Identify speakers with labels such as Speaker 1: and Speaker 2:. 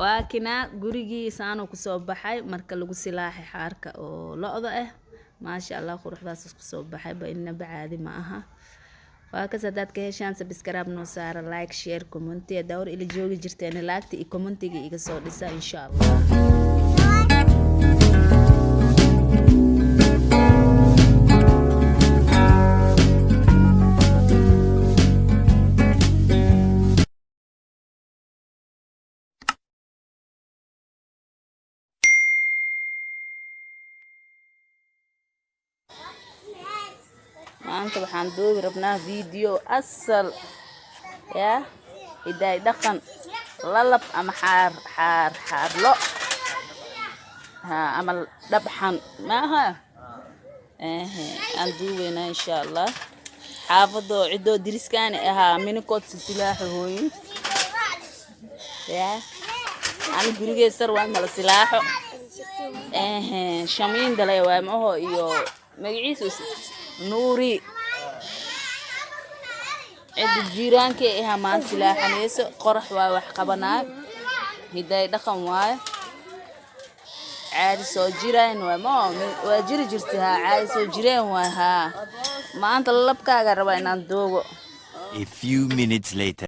Speaker 1: waakina gurigii saano ku soo baxay marka lagu silaaxay xaarka oo lo'da ah maasha Allah quruxdaas isku soo baxay ba inna bacaadi ma aha waa ka sadaad ka heshaan subscribe noo saara like share comment ee dawr ila joogi jirteen laagta iyo commentiga iga soo dhisa insha Allah maanta waxaan duubi rabnaa video asal ya iday dhaqan lalab ama xaar lo ha ama dabxan maaha aan duubeyna insha Allah xaafado cido diriskaan ahaa minikood silaaxo hooyin ya aan gurigee sar waan mala silaaxo shamiin dalay waa maaho iyo magaciisu نوري عند جيران كي إها مان سلاح نيس قرح وح قبنا هداي دخن واي عادي سو جيران وما وجير جرتها عادي سو جيران وها ما أنت لبكا قربنا ندوق.
Speaker 2: A few minutes later.